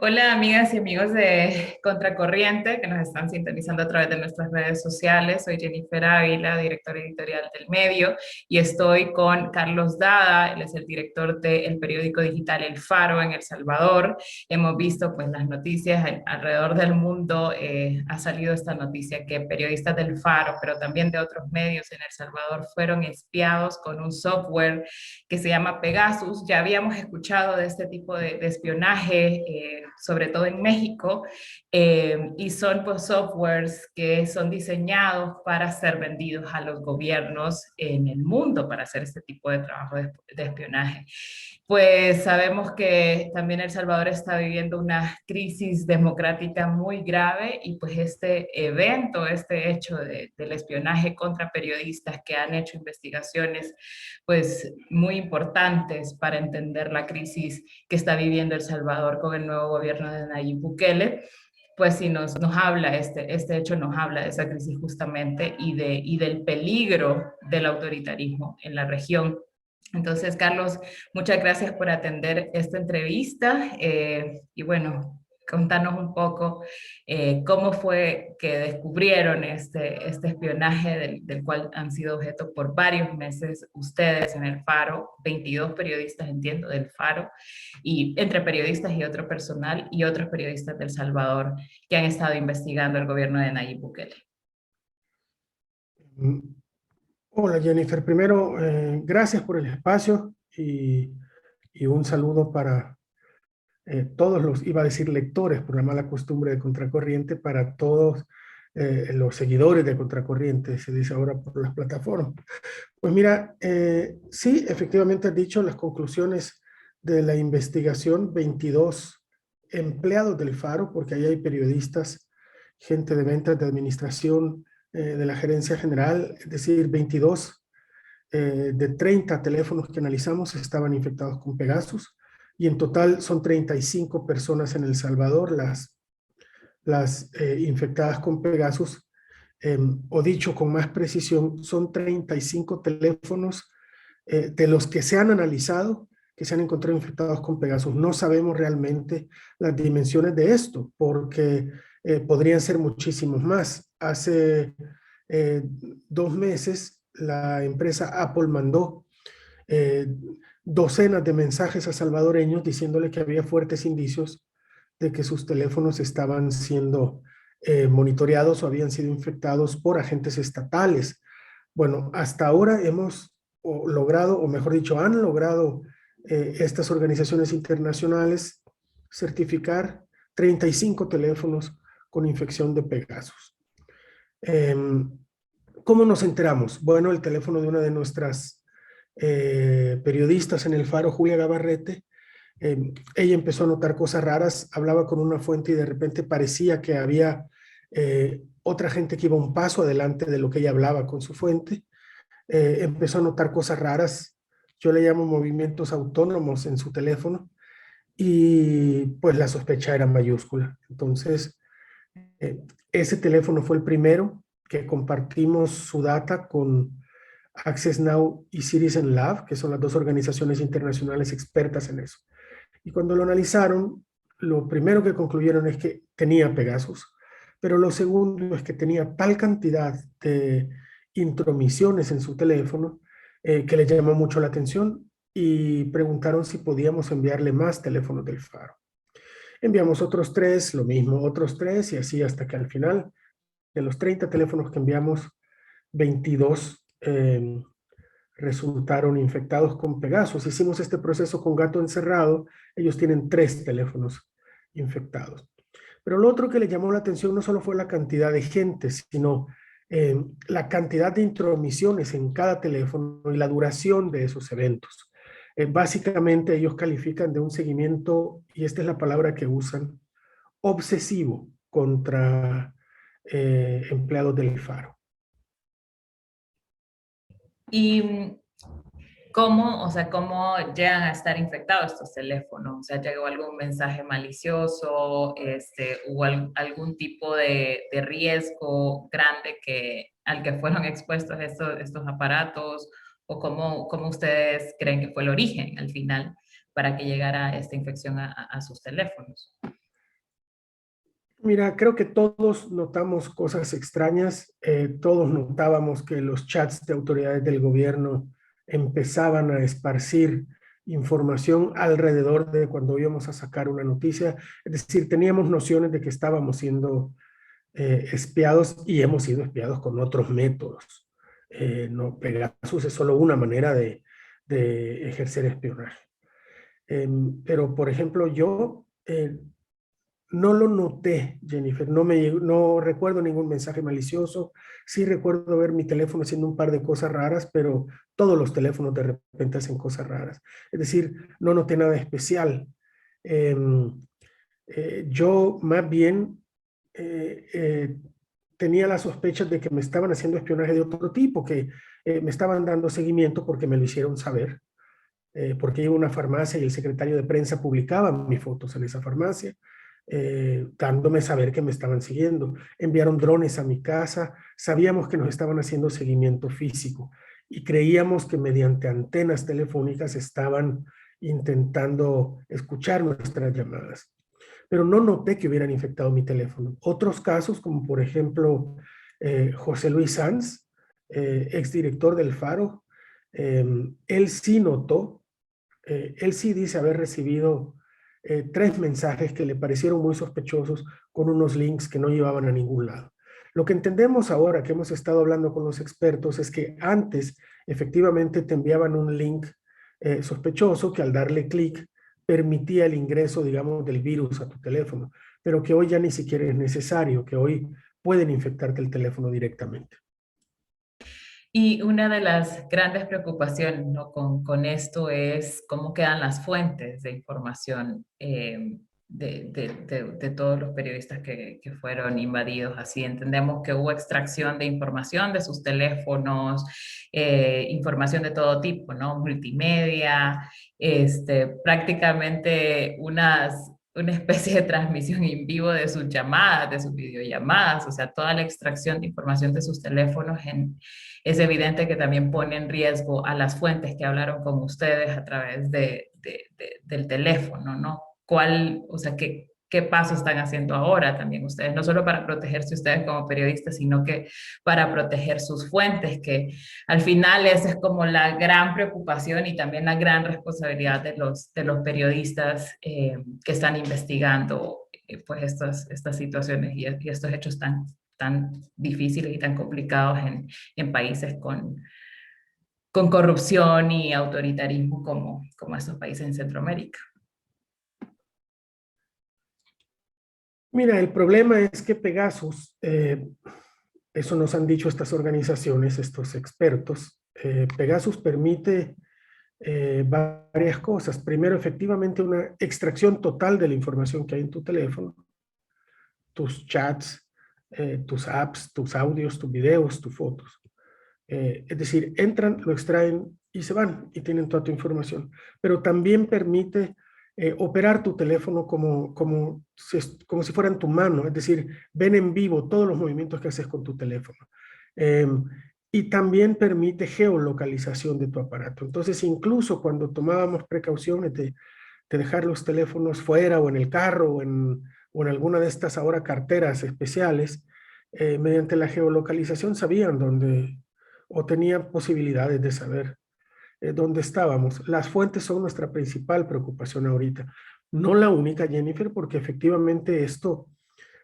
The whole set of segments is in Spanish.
Hola amigas y amigos de Contracorriente que nos están sintonizando a través de nuestras redes sociales. Soy Jennifer Ávila, directora editorial del medio, y estoy con Carlos Dada. Él es el director del periódico digital El Faro en El Salvador. Hemos visto pues las noticias alrededor del mundo. Ha salido esta noticia que periodistas del Faro, pero también de otros medios en El Salvador, fueron espiados con un software que se llama Pegasus. Ya habíamos escuchado de este tipo de espionaje, sobre todo en México, y son pues, softwares que son diseñados para ser vendidos a los gobiernos en el mundo para hacer este tipo de trabajo de espionaje. Pues sabemos que también El Salvador está viviendo una crisis democrática muy grave y pues este evento, este hecho del espionaje contra periodistas que han hecho investigaciones pues muy importantes para entender la crisis que está viviendo El Salvador con el nuevo gobierno de Nayib Bukele, pues sí nos habla, este hecho nos habla de esa crisis justamente y del peligro del autoritarismo en la región. Entonces, Carlos, muchas gracias por atender esta entrevista y bueno, contanos un poco cómo fue que descubrieron este espionaje del cual han sido objeto por varios meses ustedes en el Faro, 22 periodistas, entiendo, del Faro, y entre periodistas y otro personal y otros periodistas del Salvador que han estado investigando el gobierno de Nayib Bukele. Mm, Hola Jennifer, primero gracias por el espacio y un saludo para todos los, iba a decir lectores por la mala costumbre de Contracorriente, para todos los seguidores de Contracorriente, se dice ahora por las plataformas. Pues mira, sí, efectivamente has dicho las conclusiones de la investigación, 22 empleados del Faro, porque ahí hay periodistas, gente de ventas, de administración, de la gerencia general, es decir, 22 de 30 teléfonos que analizamos estaban infectados con Pegasus, y en total son 35 personas en El Salvador las infectadas con Pegasus, o dicho con más precisión, son 35 teléfonos de los que se han analizado, que se han encontrado infectados con Pegasus. No sabemos realmente las dimensiones de esto, porque podrían ser muchísimos más. Hace 2 meses, la empresa Apple mandó eh, docenas de mensajes a salvadoreños diciéndole que había fuertes indicios de que sus teléfonos estaban siendo monitoreados o habían sido infectados por agentes estatales. Bueno, hasta ahora hemos logrado, o mejor dicho, han logrado estas organizaciones internacionales certificar 35 teléfonos con infección de Pegasus. Eh, ¿Cómo nos enteramos? Bueno, el teléfono de una de nuestras periodistas en El Faro, Julia Gabarrete, ella empezó a notar cosas raras, hablaba con una fuente y de repente parecía que había otra gente que iba un paso adelante de lo que ella hablaba con su fuente. Empezó a notar cosas raras, yo le llamo movimientos autónomos en su teléfono, y pues la sospecha era mayúscula. Entonces, eh, ese teléfono fue el primero que compartimos su data con Access Now y Citizen Lab, que son las dos organizaciones internacionales expertas en eso. Y cuando lo analizaron, lo primero que concluyeron es que tenía Pegasus, pero lo segundo es que tenía tal cantidad de intromisiones en su teléfono que le llamó mucho la atención, y preguntaron si podíamos enviarle más teléfonos del Faro. Enviamos otros 3, lo mismo, otros 3, y así hasta que al final, de los 30 teléfonos que enviamos, 22 resultaron infectados con Pegasus. Hicimos este proceso con gato encerrado. Ellos tienen 3 teléfonos infectados. Pero lo otro que le llamó la atención no solo fue la cantidad de gente, sino la cantidad de intromisiones en cada teléfono y la duración de esos eventos. Básicamente ellos califican de un seguimiento, y esta es la palabra que usan, obsesivo contra empleados del Faro. Y ¿cómo, o sea, cómo llegan a estar infectados estos teléfonos? O sea, ¿llegó algún mensaje malicioso? ¿Hubo algún tipo de riesgo grande al que fueron expuestos estos aparatos? ¿O cómo ustedes creen que fue el origen al final para que llegara esta infección a sus teléfonos? Mira, creo que todos notamos cosas extrañas, todos notábamos que los chats de autoridades del gobierno empezaban a esparcir información alrededor de cuando íbamos a sacar una noticia, es decir, teníamos nociones de que estábamos siendo espiados y hemos sido espiados con otros métodos. No, Pegasus es solo una manera de ejercer espionaje. Pero, por ejemplo, yo no lo noté, Jennifer, no recuerdo ningún mensaje malicioso, sí recuerdo ver mi teléfono haciendo un par de cosas raras, pero todos los teléfonos de repente hacen cosas raras. Es decir, no noté nada especial. Em, yo más bien eh, eh, tenía las sospechas de que me estaban haciendo espionaje de otro tipo, que me estaban dando seguimiento porque me lo hicieron saber, porque iba a una farmacia y el secretario de prensa publicaba mis fotos en esa farmacia, dándome saber que me estaban siguiendo. Enviaron drones a mi casa, sabíamos que nos estaban haciendo seguimiento físico y creíamos que mediante antenas telefónicas estaban intentando escuchar nuestras llamadas. Pero no noté que hubieran infectado mi teléfono. Otros casos, como por ejemplo José Luis Sanz, exdirector del Faro, él sí notó, él sí dice haber recibido 3 mensajes que le parecieron muy sospechosos con unos links que no llevaban a ningún lado. Lo que entendemos ahora que hemos estado hablando con los expertos es que antes efectivamente te enviaban un link sospechoso que al darle clic permitía el ingreso, digamos, del virus a tu teléfono, pero que hoy ya ni siquiera es necesario, que hoy pueden infectarte el teléfono directamente. Y una de las grandes preocupaciones, ¿no? con esto es cómo quedan las fuentes de información de todos los periodistas que fueron invadidos. Así entendemos que hubo extracción de información de sus teléfonos, información de todo tipo, ¿no? Multimedia, prácticamente una especie de transmisión en vivo de sus llamadas, de sus videollamadas, o sea, toda la extracción de información de sus teléfonos es evidente que también pone en riesgo a las fuentes que hablaron con ustedes a través del teléfono, ¿no? O sea, qué pasos están haciendo ahora también ustedes, no solo para protegerse ustedes como periodistas, sino que para proteger sus fuentes, que al final esa es como la gran preocupación y también la gran responsabilidad de los periodistas que están investigando pues estas situaciones y estos hechos tan difíciles y tan complicados en países con corrupción y autoritarismo como estos países en Centroamérica. Mira, el problema es que Pegasus, eso nos han dicho estas organizaciones, estos expertos, Pegasus permite varias cosas. Primero, efectivamente, una extracción total de la información que hay en tu teléfono, tus chats, tus apps, tus audios, tus videos, tus fotos. Es decir, entran, lo extraen y se van y tienen toda tu información. Pero también permite operar tu teléfono como si fuera en tu mano, es decir, ven en vivo todos los movimientos que haces con tu teléfono. Eh, y también permite geolocalización de tu aparato. Entonces, incluso cuando tomábamos precauciones de dejar los teléfonos fuera o en el carro o en alguna de estas ahora carteras especiales, mediante la geolocalización sabían dónde o tenían posibilidades de saber dónde estábamos. Las fuentes son nuestra principal preocupación ahorita. No la única, Jennifer, porque efectivamente esto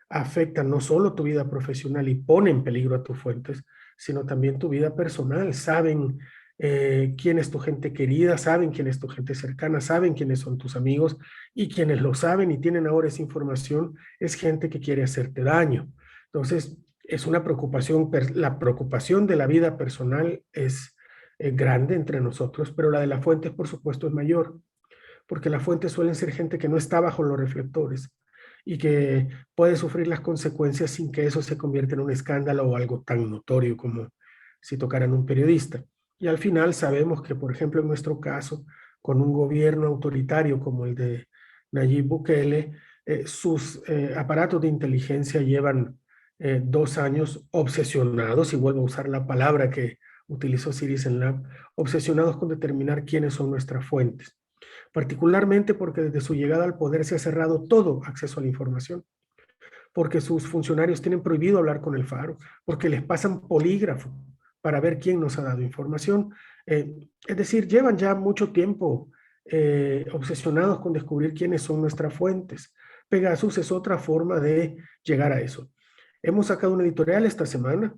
afecta no solo tu vida profesional y pone en peligro a tus fuentes, sino también tu vida personal. Saben quién es tu gente querida, saben quién es tu gente cercana, saben quiénes son tus amigos y quienes lo saben y tienen ahora esa información es gente que quiere hacerte daño. Entonces, es una preocupación, la preocupación de la vida personal es grande entre nosotros, pero la de la fuente, por supuesto, es mayor, porque la fuente suelen ser gente que no está bajo los reflectores y que puede sufrir las consecuencias sin que eso se convierta en un escándalo o algo tan notorio como si tocaran un periodista. Y al final sabemos que, por ejemplo, en nuestro caso, con un gobierno autoritario como el de Nayib Bukele, sus aparatos de inteligencia llevan 2 años obsesionados, y vuelvo a usar la palabra que utilizó Citizen Lab, obsesionados con determinar quiénes son nuestras fuentes, particularmente porque desde su llegada al poder se ha cerrado todo acceso a la información. porque sus funcionarios tienen prohibido hablar con el Faro, porque les pasan polígrafo para ver quién nos ha dado información. Es decir, llevan ya mucho tiempo obsesionados con descubrir quiénes son nuestras fuentes. Pegasus es otra forma de llegar a eso. Hemos sacado una editorial esta semana,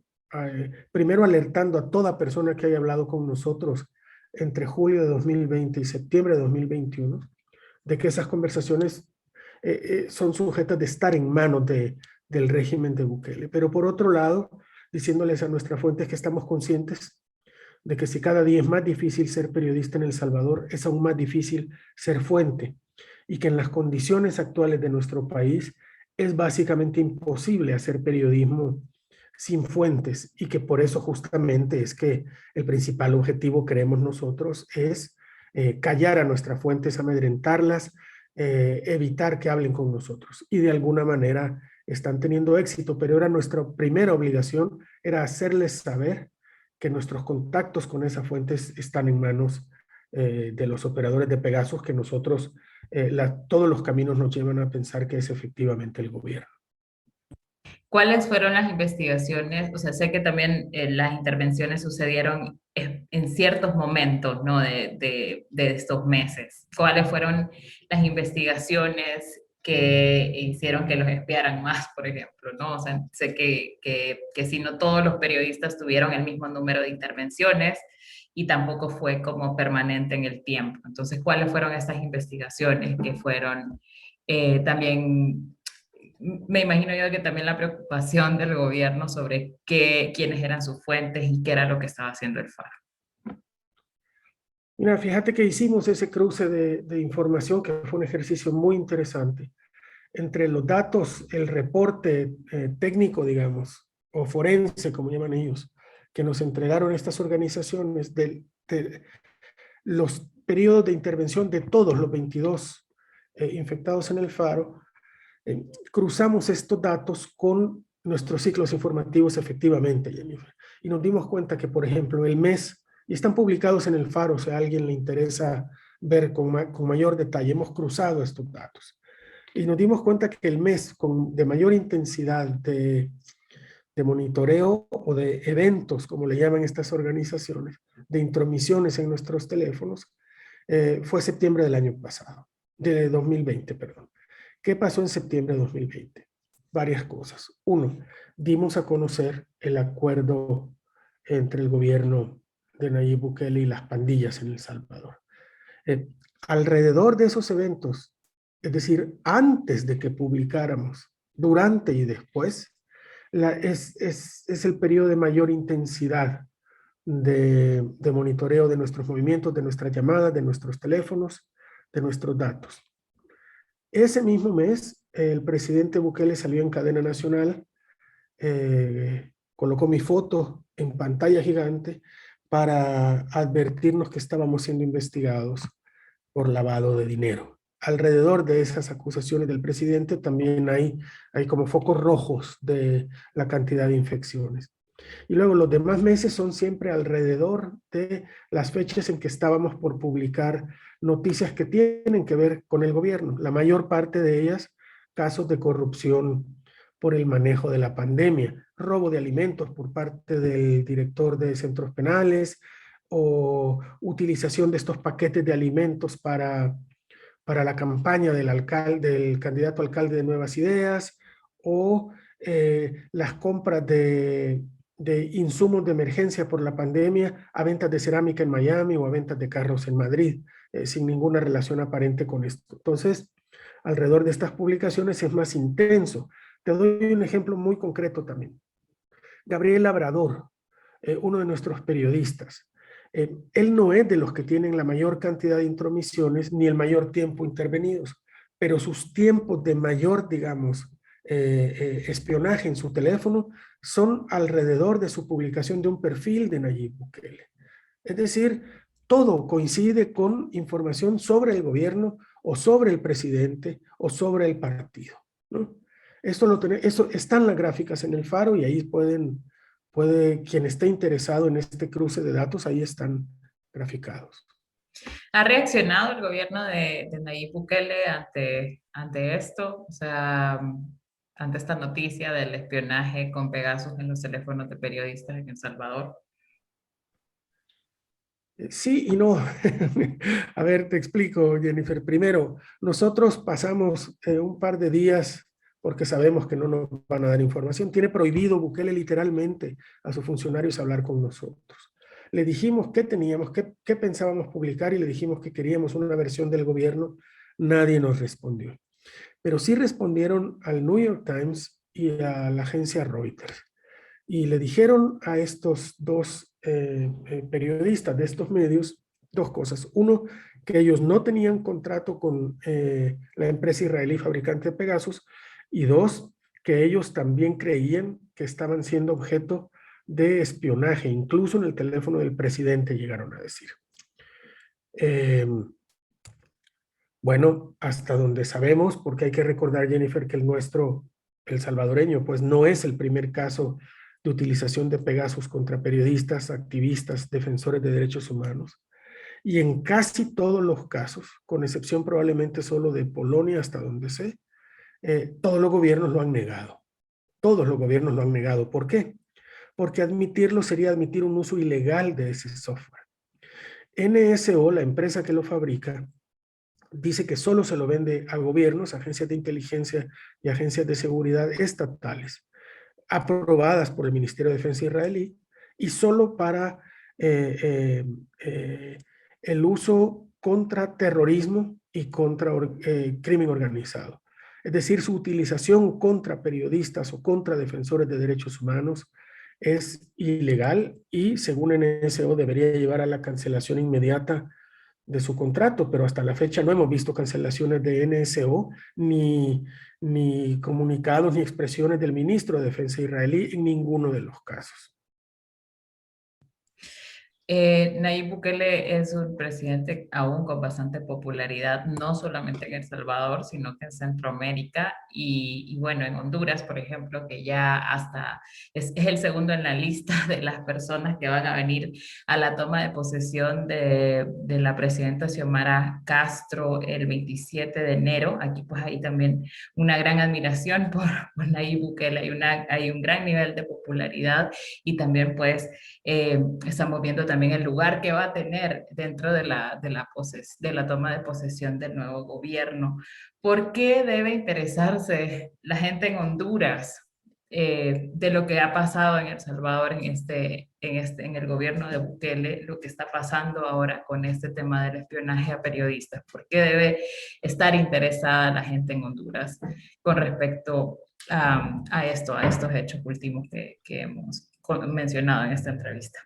primero alertando a toda persona que haya hablado con nosotros entre julio de 2020 y septiembre de 2021, de que esas conversaciones son sujetas de estar en manos del régimen de Bukele. Pero por otro lado, diciéndoles a nuestras fuentes que estamos conscientes de que si cada día es más difícil ser periodista en El Salvador, es aún más difícil ser fuente, y que en las condiciones actuales de nuestro país es básicamente imposible hacer periodismo sin fuentes, y que por eso justamente es que el principal objetivo, creemos nosotros, es callar a nuestras fuentes, amedrentarlas, evitar que hablen con nosotros. Y de alguna manera están teniendo éxito, pero era nuestra primera obligación, era hacerles saber que nuestros contactos con esas fuentes están en manos de los operadores de Pegasus, que nosotros, todos los caminos nos llevan a pensar que es efectivamente el gobierno. ¿Cuáles fueron las investigaciones? O sea, sé que también las intervenciones sucedieron en ciertos momentos, ¿no? De estos meses. ¿Cuáles fueron las investigaciones que hicieron que los espiaran más, por ejemplo, ¿no? O sea, sé que si no todos los periodistas tuvieron el mismo número de intervenciones y tampoco fue como permanente en el tiempo. Entonces, ¿cuáles fueron estas investigaciones que fueron también? Me imagino yo que también la preocupación del gobierno sobre quiénes eran sus fuentes y qué era lo que estaba haciendo el Faro. Mira, fíjate que hicimos ese cruce de información, que fue un ejercicio muy interesante, entre los datos, el reporte técnico, digamos, o forense, como llaman ellos, que nos entregaron estas organizaciones de los periodos de intervención de todos los 22 infectados en el Faro. Cruzamos estos datos con nuestros ciclos informativos efectivamente, Jennifer, y nos dimos cuenta que, por ejemplo, el mes, y están publicados en el Faro, si a alguien le interesa ver con mayor detalle, hemos cruzado estos datos. Y nos dimos cuenta que el mes de mayor intensidad de monitoreo o de eventos, como le llaman estas organizaciones, de intromisiones en nuestros teléfonos, fue septiembre del año pasado, de 2020, perdón. ¿Qué pasó en septiembre de 2020? Varias cosas. Uno, dimos a conocer el acuerdo entre el gobierno de Nayib Bukele y las pandillas en El Salvador. Alrededor de esos eventos, es decir, antes de que publicáramos, durante y después, es el periodo de mayor intensidad de monitoreo de nuestros movimientos, de nuestras llamadas, de nuestros teléfonos, de nuestros datos. Ese mismo mes, el presidente Bukele salió en cadena nacional, colocó mi foto en pantalla gigante para advertirnos que estábamos siendo investigados por lavado de dinero. Alrededor de esas acusaciones del presidente también hay como focos rojos de la cantidad de infecciones. Y luego los demás meses son siempre alrededor de las fechas en que estábamos por publicar noticias que tienen que ver con el gobierno. La mayor parte de ellas, casos de corrupción por el manejo de la pandemia, robo de alimentos por parte del director de centros penales, o utilización de estos paquetes de alimentos para la campaña del candidato alcalde de Nuevas Ideas, o las compras de insumos de emergencia por la pandemia a ventas de cerámica en Miami o a ventas de carros en Madrid, sin ninguna relación aparente con esto. Entonces, alrededor de estas publicaciones es más intenso. Te doy un ejemplo muy concreto también. Gabriel Labrador, uno de nuestros periodistas, él no es de los que tienen la mayor cantidad de intromisiones ni el mayor tiempo intervenidos, pero sus tiempos de mayor, digamos, espionaje en su teléfono son alrededor de su publicación de un perfil de Nayib Bukele. Es decir, todo coincide con información sobre el gobierno o sobre el presidente o sobre el partido, ¿no? Esto están las gráficas en el Faro, y ahí quien esté interesado en este cruce de datos, ahí están graficados. ¿Ha reaccionado el gobierno de Nayib Bukele ante esto? O sea, ante esta noticia del espionaje con Pegasus en los teléfonos de periodistas en El Salvador? Sí y no. A ver, te explico, Jennifer. Primero, nosotros pasamos un par de días porque sabemos que no nos van a dar información. Tiene prohibido Bukele literalmente a sus funcionarios hablar con nosotros. Le dijimos qué teníamos, qué pensábamos publicar y le dijimos que queríamos una versión del gobierno. Nadie nos respondió. Pero sí respondieron al New York Times y a la agencia Reuters. Y le dijeron a estos dos periodistas de estos medios dos cosas. Uno, que ellos no tenían contrato con la empresa israelí fabricante de Pegasus. Y dos, que ellos también creían que estaban siendo objeto de espionaje, incluso en el teléfono del presidente llegaron a decir. Bueno, hasta donde sabemos, porque hay que recordar, Jennifer, que el nuestro, el salvadoreño, pues no es el primer caso de utilización de Pegasus contra periodistas, activistas, defensores de derechos humanos. Y en casi todos los casos, con excepción probablemente solo de Polonia, hasta donde sé, todos los gobiernos lo han negado. Todos los gobiernos lo han negado. ¿Por qué? Porque admitirlo sería admitir un uso ilegal de ese software. NSO, la empresa que lo fabrica, dice que solo se lo vende a gobiernos, agencias de inteligencia y agencias de seguridad estatales, aprobadas por el Ministerio de Defensa israelí, y solo para el uso contra terrorismo y contra crimen organizado. Es decir, su utilización contra periodistas o contra defensores de derechos humanos es ilegal y, según NSO, debería llevar a la cancelación inmediata de su contrato, pero hasta la fecha no hemos visto cancelaciones de NSO, ni comunicados ni expresiones del ministro de Defensa israelí en ninguno de los casos. Nayib Bukele es un presidente aún con bastante popularidad, no solamente en El Salvador, sino que en Centroamérica y bueno, en Honduras, por ejemplo, que ya hasta es el segundo en la lista de las personas que van a venir a la toma de posesión de la presidenta Xiomara Castro el 27 de enero. Aquí pues hay también una gran admiración por Nayib Bukele, hay un gran nivel de popularidad y también pues estamos viendo también el lugar que va a tener dentro de la toma de posesión del nuevo gobierno. ¿Por qué debe interesarse la gente en Honduras de lo que ha pasado en El Salvador en el gobierno de Bukele, lo que está pasando ahora con este tema del espionaje a periodistas? ¿Por qué debe estar interesada la gente en Honduras con respecto a estos hechos últimos que hemos mencionado en esta entrevista?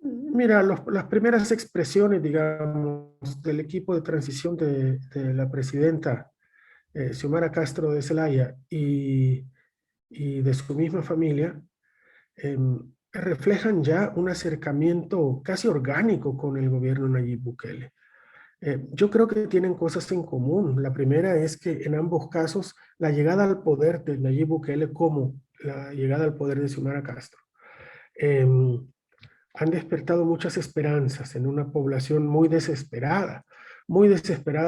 Mira, las primeras expresiones, digamos, del equipo de transición de la presidenta Xiomara Castro de Zelaya y de su misma familia reflejan ya un acercamiento casi orgánico con el gobierno Nayib Bukele. Yo creo que tienen cosas en común. La primera es que en ambos casos la llegada al poder de Nayib Bukele como la llegada al poder de Xiomara Castro han despertado muchas esperanzas en una población muy desesperada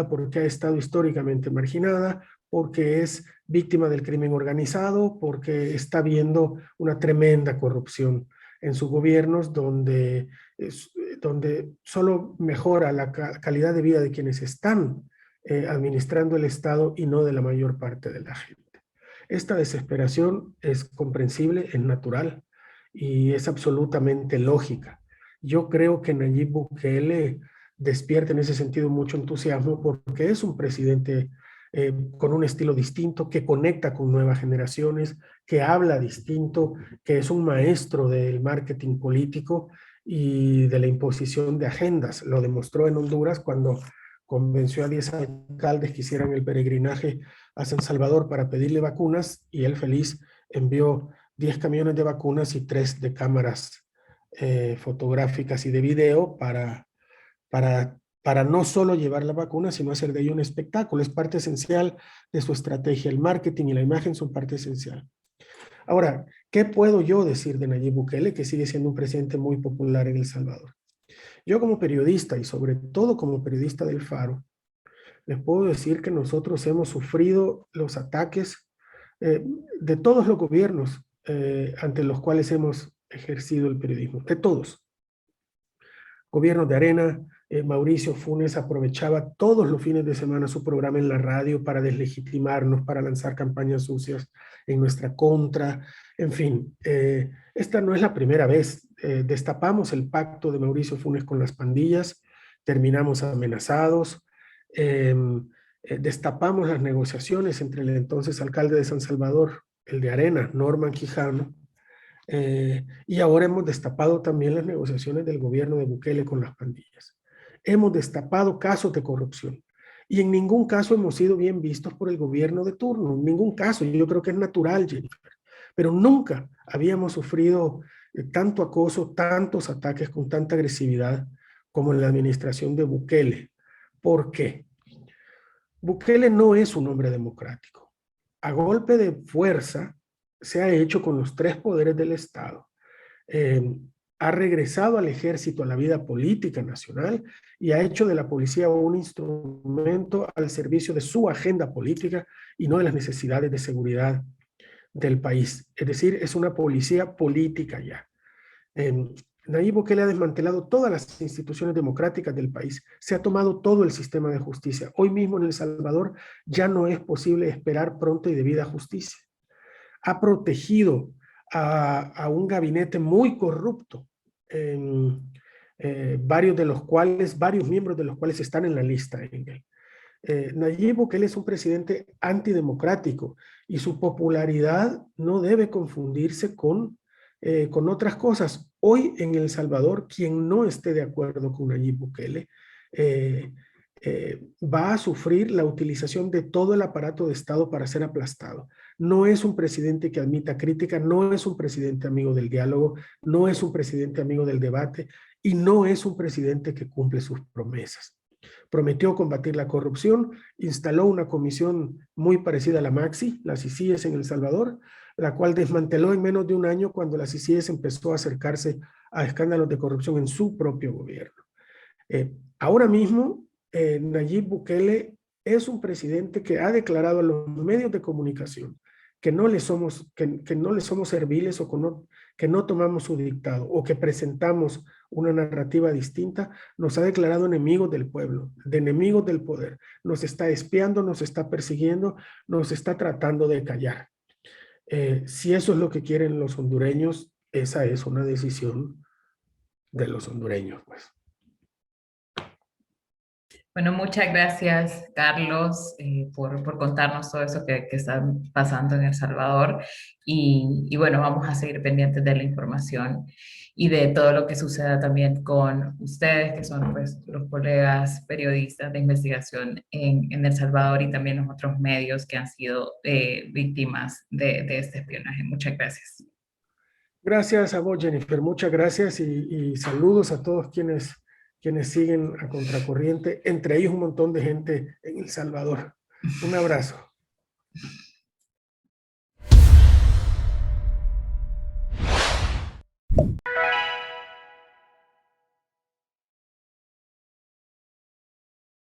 porque ha estado históricamente marginada, porque es víctima del crimen organizado, porque está viendo una tremenda corrupción en sus gobiernos donde solo mejora la calidad de vida de quienes están administrando el Estado y no de la mayor parte de la gente. Esta desesperación es comprensible, es natural y es absolutamente lógica. Yo creo que Nayib Bukele despierta en ese sentido mucho entusiasmo porque es un presidente con un estilo distinto, que conecta con nuevas generaciones, que habla distinto, que es un maestro del marketing político y de la imposición de agendas. Lo demostró en Honduras cuando convenció a 10 alcaldes que hicieran el peregrinaje a San Salvador para pedirle vacunas y él feliz envió 10 camiones de vacunas y 3 de cámaras fotográficas y de video para no solo llevar la vacuna, sino hacer de ello un espectáculo. Es parte esencial de su estrategia. El marketing y la imagen son parte esencial. Ahora, ¿qué puedo yo decir de Nayib Bukele, que sigue siendo un presidente muy popular en El Salvador? Yo como periodista y sobre todo como periodista del Faro, les puedo decir que nosotros hemos sufrido los ataques de todos los gobiernos ante los cuales hemos ejercido el periodismo, de todos. Gobiernos de Arena, Mauricio Funes aprovechaba todos los fines de semana su programa en la radio para deslegitimarnos, para lanzar campañas sucias en nuestra contra. En fin, esta no es la primera vez. Destapamos el pacto de Mauricio Funes con las pandillas, terminamos amenazados, destapamos las negociaciones entre el entonces alcalde de San Salvador, el de Arena, Norman Quijano, y ahora hemos destapado también las negociaciones del gobierno de Bukele con las pandillas. Hemos destapado casos de corrupción y en ningún caso hemos sido bien vistos por el gobierno de turno, en ningún caso. Yo creo que es natural, Jennifer, pero nunca habíamos sufrido tanto acoso, tantos ataques con tanta agresividad como en la administración de Bukele. ¿Por qué? Bukele no es un hombre democrático. A golpe de fuerza se ha hecho con los tres poderes del Estado. Ha regresado al ejército, a la vida política nacional, y ha hecho de la policía un instrumento al servicio de su agenda política y no de las necesidades de seguridad del país. Es decir, es una policía política ya. Nayib Bukele ha desmantelado todas las instituciones democráticas del país. Se ha tomado todo el sistema de justicia. Hoy mismo en El Salvador ya no es posible esperar pronta y debida justicia. Ha protegido a un gabinete muy corrupto, varios miembros de los cuales están en la lista. Nayib Bukele es un presidente antidemocrático y su popularidad no debe confundirse con otras cosas. Hoy en El Salvador, quien no esté de acuerdo con Nayib Bukele va a sufrir la utilización de todo el aparato de Estado para ser aplastado. No es un presidente que admita crítica, no es un presidente amigo del diálogo, no es un presidente amigo del debate y no es un presidente que cumple sus promesas. Prometió combatir la corrupción, instaló una comisión muy parecida a la MAXI, las CICIES en El Salvador, la cual desmanteló en menos de un año cuando la CICIES empezó a acercarse a escándalos de corrupción en su propio gobierno. Ahora mismo, Nayib Bukele es un presidente que ha declarado a los medios de comunicación que no le somos serviles o que no tomamos su dictado o que presentamos una narrativa distinta. Nos ha declarado enemigos del pueblo, de enemigos del poder. Nos está espiando, nos está persiguiendo, nos está tratando de callar. Si eso es lo que quieren los hondureños, esa es una decisión de los hondureños, pues. Bueno, muchas gracias, Carlos, por contarnos todo eso que está pasando en El Salvador. Y bueno, vamos a seguir pendientes de la información y de todo lo que suceda también con ustedes, que son pues, los colegas periodistas de investigación en El Salvador y también los otros medios que han sido víctimas de este espionaje. Muchas gracias. Gracias a vos, Jennifer. Muchas gracias y saludos a todos quienes siguen a contracorriente, entre ellos un montón de gente en El Salvador. Un abrazo.